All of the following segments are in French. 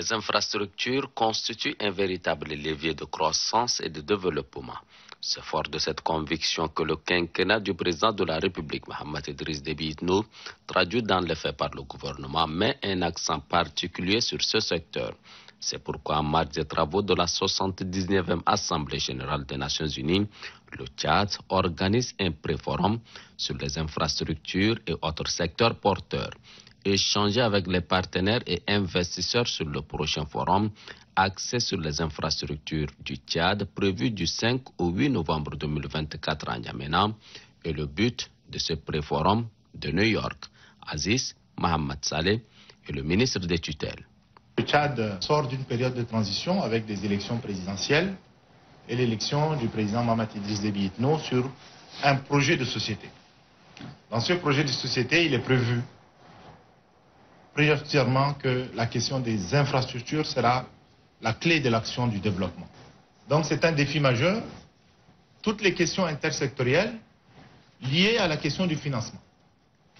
Les infrastructures constituent un véritable levier de croissance et de développement. C'est fort de cette conviction que le quinquennat du président de la République, Mohamed Idriss Déby Itno, traduit dans les faits par le gouvernement, met un accent particulier sur ce secteur. C'est pourquoi, en marge des travaux de la 79e Assemblée générale des Nations unies, le Tchad organise un pré-forum sur les infrastructures et autres secteurs porteurs. Échanger avec les partenaires et investisseurs sur le prochain forum axé sur les infrastructures du Tchad prévu du 5 au 8 novembre 2024 à N'Djamena est le but de ce pré-forum de New York. Aziz Mohamed Saleh est le ministre des tutelles. Le Tchad sort d'une période de transition avec des élections présidentielles et l'élection du président Mohamed Idriss Déby Itno sur un projet de société. Dans ce projet de société, il est prévu prioritairement que la question des infrastructures sera la clé de l'action du développement. Donc c'est un défi majeur. Toutes les questions intersectorielles liées à la question du financement.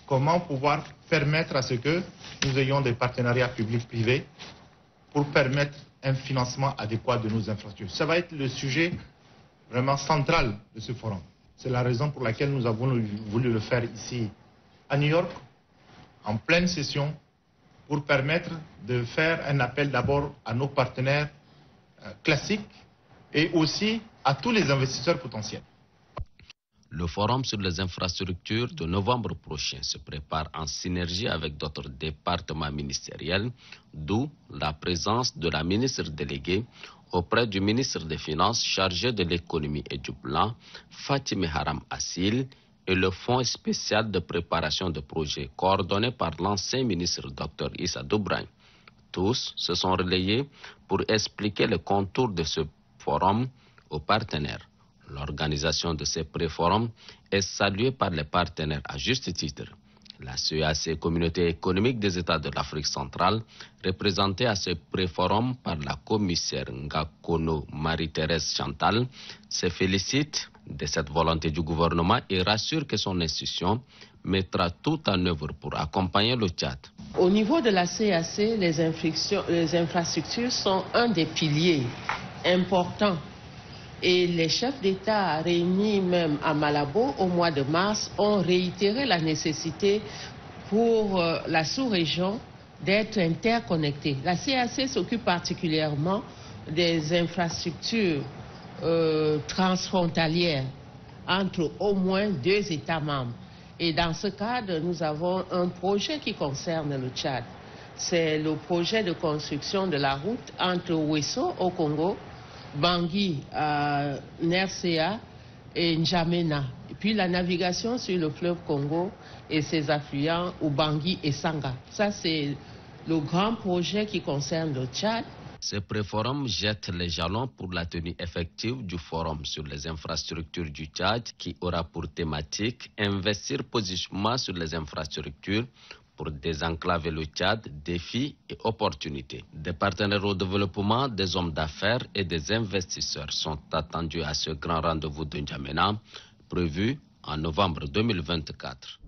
Comment pouvoir permettre à ce que nous ayons des partenariats publics-privés pour permettre un financement adéquat de nos infrastructures. Ça va être le sujet vraiment central de ce forum. C'est la raison pour laquelle nous avons voulu le faire ici à New York, en pleine session, pour permettre de faire un appel d'abord à nos partenaires classiques et aussi à tous les investisseurs potentiels. Le forum sur les infrastructures de novembre prochain se prépare en synergie avec d'autres départements ministériels, d'où la présence de la ministre déléguée auprès du ministre des Finances chargé de l'économie et du plan, Fatime Haram Assil, et le Fonds spécial de préparation de projets coordonné par l'ancien ministre Dr Issa Doubragne. Tous se sont relayés pour expliquer le contour de ce forum aux partenaires. L'organisation de ces pré-forums est saluée par les partenaires à juste titre. La CEAC, Communauté économique des États de l'Afrique centrale, représentée à ce pré-forum par la commissaire Ngakono Marie-Thérèse Chantal, se félicite de cette volonté du gouvernement et rassure que son institution mettra tout en œuvre pour accompagner le Tchad. Au niveau de la CEAC, les infrastructures sont un des piliers importants. Et les chefs d'État réunis même à Malabo au mois de mars ont réitéré la nécessité pour la sous-région d'être interconnectée. La CEAC s'occupe particulièrement des infrastructures transfrontalières entre au moins 2 États membres. Et dans ce cadre, nous avons un projet qui concerne le Tchad. C'est le projet de construction de la route entre Ouesso au Congo, Bangui à Nercea et N'Djamena. Et puis la navigation sur le fleuve Congo et ses affluents, Bangui et Sanga. Ça, c'est le grand projet qui concerne le Tchad. Ce pré-forum jette les jalons pour la tenue effective du forum sur les infrastructures du Tchad qui aura pour thématique investir positivement sur les infrastructures pour désenclaver le Tchad, défis et opportunités. Des partenaires au développement, des hommes d'affaires et des investisseurs sont attendus à ce grand rendez-vous de N'Djamena, prévu en novembre 2024.